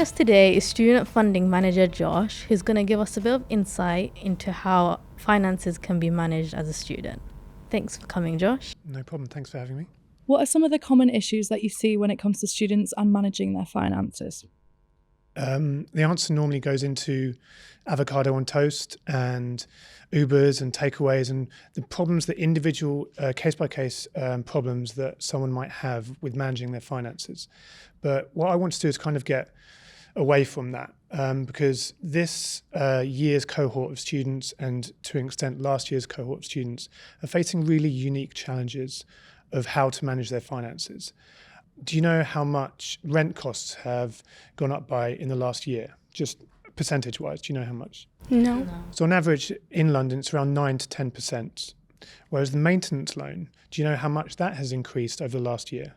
us today is Student Funding Manager Josh, who's going to give us a bit of insight into how finances can be managed as a student. Thanks for coming, Josh. No problem. Thanks for having me. What are some of the common issues that you see when it comes to students and managing their finances? The answer normally goes into avocado on toast and Ubers and takeaways and the problems, the individual case-by-case problems that someone might have with managing their finances. But what I want to do is kind of get away from that because this year's cohort of students, and to an extent last year's cohort of students, are facing really unique challenges of how to manage their finances. Do you know how much rent costs have gone up by in the last year? Just percentage-wise, do you know how much? No. So on average in London, it's around 9 to 10%. Whereas the maintenance loan, do you know how much that has increased over the last year?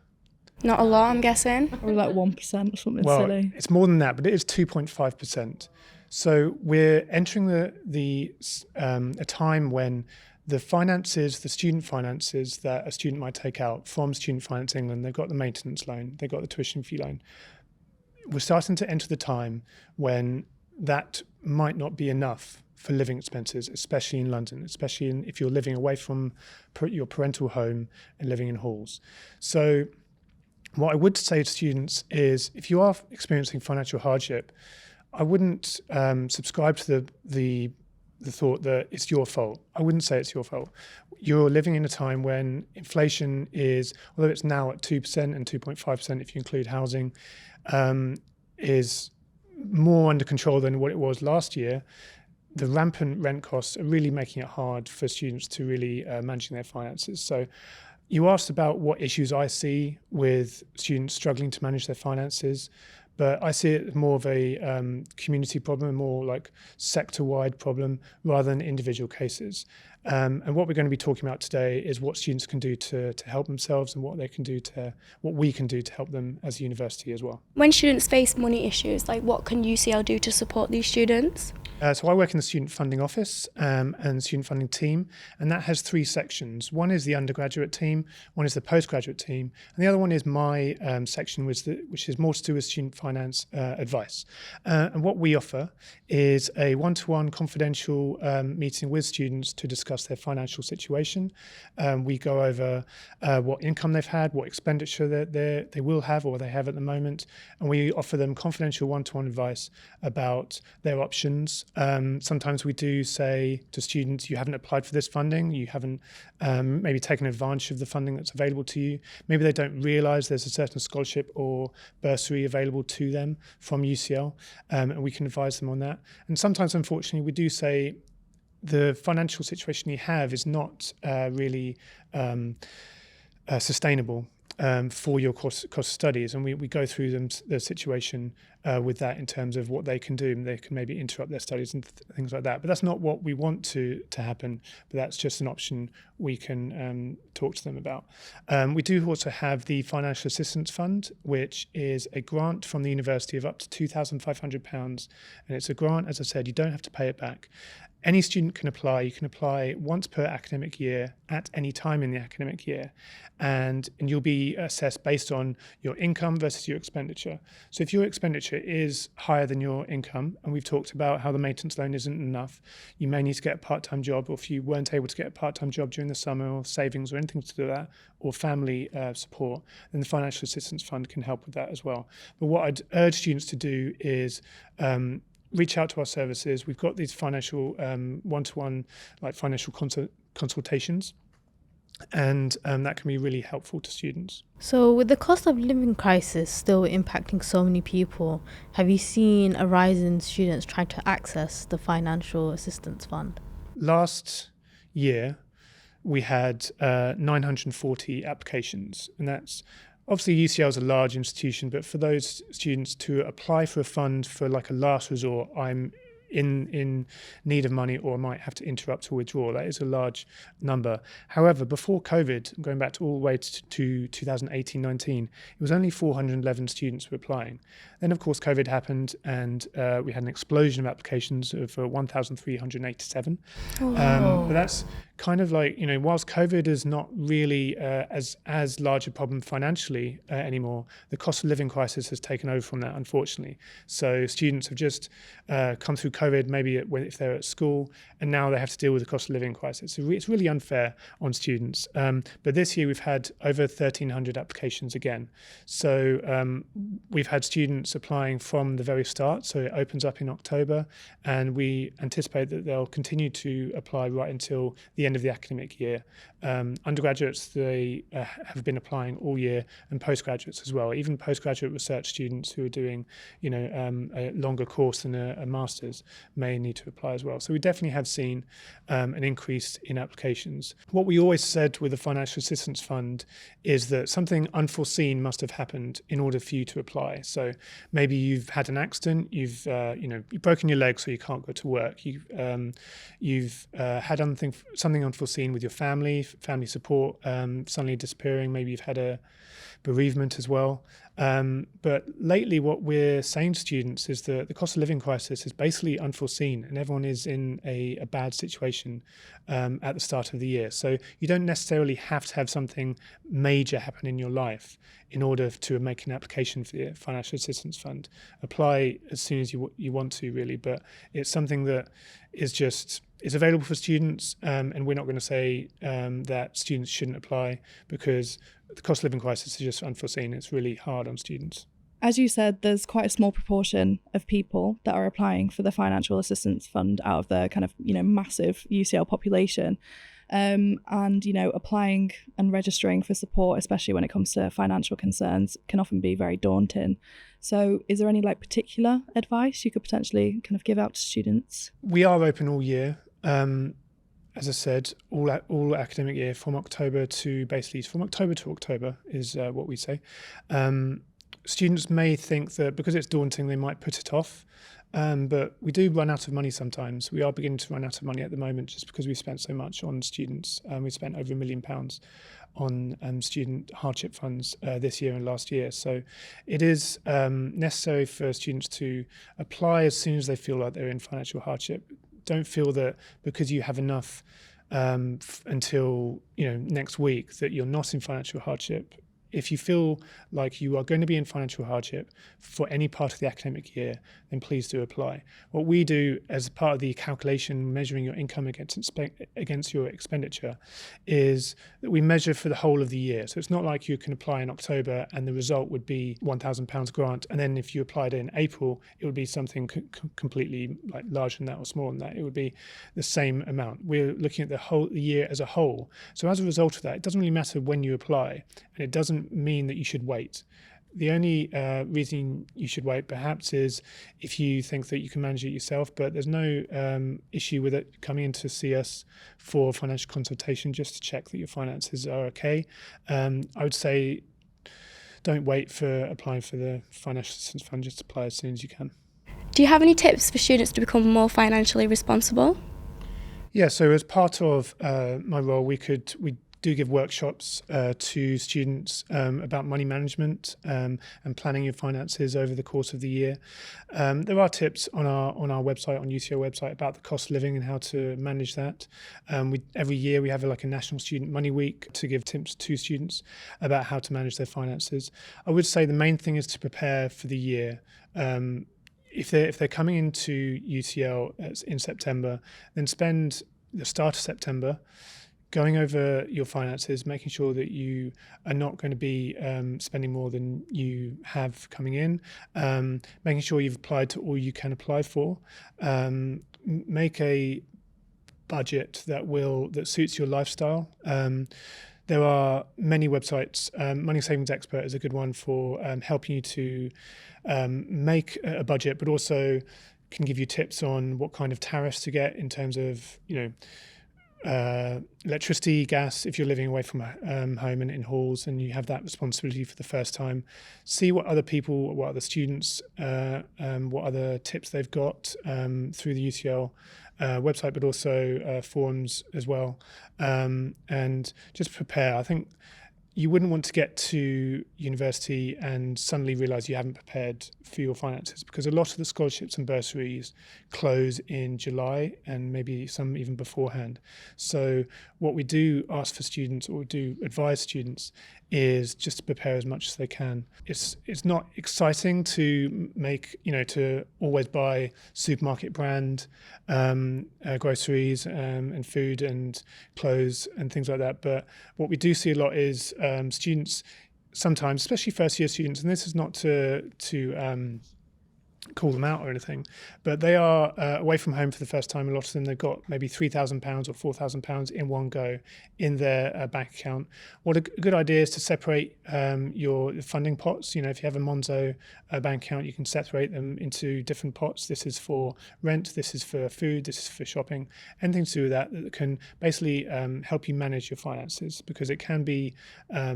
Not a lot, I'm guessing. Or like 1% or something Well, silly? it's more than that, but it is 2.5%. So we're entering a time when the finances, the student finances that a student might take out from Student Finance England, they've got the maintenance loan, they've got the tuition fee loan. We're starting to enter the time when that might not be enough for living expenses, especially in London, especially if you're living away from your parental home and living in halls. So what I would say to students is if you are experiencing financial hardship, I wouldn't subscribe to the thought that it's your fault. I wouldn't say it's your fault. You're living in a time when inflation is, although it's now at 2% and 2.5% if you include housing, is more under control than what it was last year. The rampant rent costs are really making it hard for students to really managing their finances. So you asked about what issues I see with students struggling to manage their finances. But I see it more of a community problem, more like sector-wide problem rather than individual cases. And what we're going to be talking about today is what students can do to help themselves and what we can do to help them as a university as well. When students face money issues, what can UCL do to support these students? So I work in the Student Funding Office and Student Funding team, and that has three sections. One is the undergraduate team, one is the postgraduate team, and the other one is my section, which is more to do with student finance advice. And what we offer is a one-to-one confidential meeting with students to discuss their financial situation. We go over what income they've had, what expenditure they will have or they have at the moment, and we offer them confidential one-to-one advice about their options. Sometimes we do say to students, you haven't applied for this funding, you haven't maybe taken advantage of the funding that's available to you. Maybe they don't realise there's a certain scholarship or bursary available to them from UCL, and we can advise them on that. And sometimes, unfortunately, we do say the financial situation you have is not really sustainable for your course studies, and we go through the situation with that in terms of what they can do, and they can maybe interrupt their studies and things like that. But that's not what we want to happen, but that's just an option we can talk to them about. We do also have the Financial Assistance Fund, which is a grant from the university of up to £2,500, and it's a grant, as I said, you don't have to pay it back. Any student can apply. You can apply once per academic year at any time in the academic year, and you'll be assessed based on your income versus your expenditure. So if your expenditure is higher than your income, and we've talked about how the maintenance loan isn't enough, you may need to get a part-time job, or if you weren't able to get a part-time job during the summer or savings or anything to do with that, or family support, then the Financial Assistance Fund can help with that as well. But what I'd urge students to do is reach out to our services. We've got these financial one-to-one financial consultations, and that can be really helpful to students. So with the cost of living crisis still impacting so many people, have you seen a rise in students trying to access the Financial Assistance Fund? Last year, we had 940 applications, and that's obviously UCL is a large institution, but for those students to apply for a fund for a last resort, I'm in need of money or might have to interrupt or withdraw. That is a large number. However, before COVID, going back to all the way to 2018-19, it was only 411 students were applying. Then, of course, COVID happened, and we had an explosion of applications of 1,387. But that's kind of like, whilst COVID is not really as large a problem financially anymore, the cost of living crisis has taken over from that, unfortunately. So students have just come through COVID, maybe if they're at school, and now they have to deal with the cost of living crisis. So it's really unfair on students. But this year we've had over 1,300 applications again. So we've had students applying from the very start. So it opens up in October, and we anticipate that they'll continue to apply right until the end of the academic year. Undergraduates, they have been applying all year, and postgraduates as well. Even postgraduate research students who are doing, a longer course than a master's may need to apply as well. So we definitely have seen an increase in applications. What we always said with the Financial Assistance Fund is that something unforeseen must have happened in order for you to apply. So maybe you've had an accident, you've broken your leg so you can't go to work. You've had something unforeseen with your family support suddenly disappearing. Maybe you've had a bereavement as well. But lately what we're saying to students is that the cost of living crisis is basically unforeseen, and everyone is in a bad situation at the start of the year. So you don't necessarily have to have something major happen in your life in order to make an application for the Financial Assistance Fund. Apply as soon as you want to, really, but it's something that is available for students, and we're not going to say that students shouldn't apply, because the cost of living crisis is just unforeseen. It's really hard on students. As you said, there's quite a small proportion of people that are applying for the Financial Assistance Fund out of the kind of, massive UCL population. And, applying and registering for support, especially when it comes to financial concerns, can often be very daunting. So is there any particular advice you could potentially kind of give out to students? We are open all year. As I said, all academic year from October to October is what we say. Students may think that because it's daunting, they might put it off. But we do run out of money sometimes. We are beginning to run out of money at the moment just because we spent so much on students. We spent over £1 million on student hardship funds this year and last year. So it is necessary for students to apply as soon as they feel like they're in financial hardship. Don't feel that because you have enough until next week that you're not in financial hardship. If you feel like you are going to be in financial hardship for any part of the academic year, then please do apply. What we do as part of the calculation measuring your income against your expenditure is that we measure for the whole of the year. So it's not like you can apply in October and the result would be £1,000 grant, and then if you applied in April, it would be something completely larger than that or smaller than that. It would be the same amount. We're looking at the year as a whole. So as a result of that, it doesn't really matter when you apply, and it doesn't mean that you should wait. The only reason you should wait perhaps is if you think that you can manage it yourself, but there's no issue with it coming in to see us for financial consultation just to check that your finances are okay. I would say don't wait for applying for the Financial Assistance Fund, just apply as soon as you can. Do you have any tips for students to become more financially responsible? Yeah, so as part of my role, we do give workshops to students about money management and planning your finances over the course of the year. There are tips on our website, on UCL website, about the cost of living and how to manage that. Every year we have a National Student Money Week to give tips to students about how to manage their finances. I would say the main thing is to prepare for the year. If they're coming into UCL in September, then spend the start of September going over your finances, making sure that you are not going to be spending more than you have coming in, making sure you've applied to all you can apply for, make a budget that suits your lifestyle. There are many websites. Money Savings Expert is a good one for helping you to make a budget, but also can give you tips on what kind of tariffs to get in terms of, electricity, gas, if you're living away from home and in halls and you have that responsibility for the first time. See what other people, what other students, what other tips they've got through the UCL website, but also forums as well. And just prepare. I think you wouldn't want to get to university and suddenly realise you haven't prepared for your finances, because a lot of the scholarships and bursaries close in July and maybe some even beforehand. So what we do ask for students, or do advise students, is just to prepare as much as they can. It's not exciting to to always buy supermarket brand groceries and food and clothes and things like that. But what we do see a lot is students sometimes, especially first year students, and this is not to call them out or anything, but they are away from home for the first time. A lot of them, they've got maybe £3,000 or £4,000 in one go in their bank account. What a good idea is to separate your funding pots. If you have a Monzo bank account, you can separate them into different pots. This is for rent, this is for food, this is for shopping, anything to do with that can basically help you manage your finances, because it can be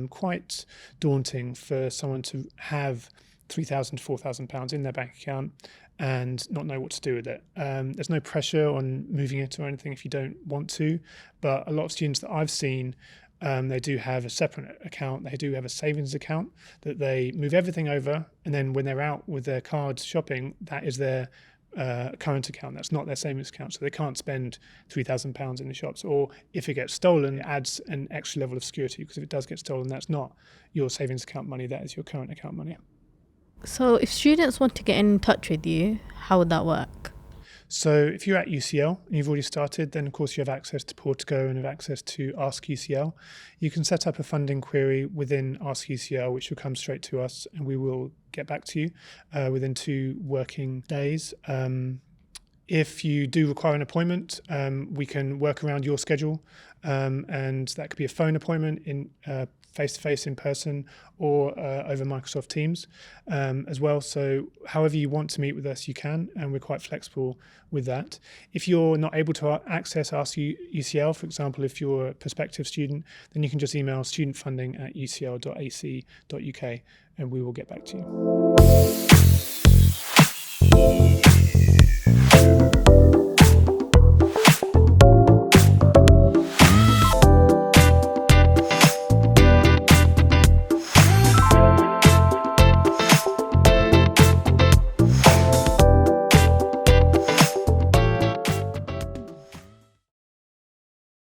quite daunting for someone to have £3,000 to £4,000 in their bank account and not know what to do with it. There's no pressure on moving it or anything if you don't want to, but a lot of students that I've seen, they do have a separate account. They do have a savings account that they move everything over, and then when they're out with their cards shopping, that is their current account. That's not their savings account, so they can't spend £3,000 in the shops. Or if it gets stolen, it adds an extra level of security, because if it does get stolen, that's not your savings account money, that is your current account money. So if students want to get in touch with you, how would that work? So if you're at UCL and you've already started, then of course you have access to Portico and have access to Ask UCL. You can set up a funding query within Ask UCL, which will come straight to us, and we will get back to you within 2 working days. If you do require an appointment, we can work around your schedule, and that could be a phone appointment in face-to-face in person, or over Microsoft Teams as well. So however you want to meet with us, you can, and we're quite flexible with that. If you're not able to access Ask UCL, for example, if you're a prospective student, then you can just email studentfunding@ucl.ac.uk and we will get back to you.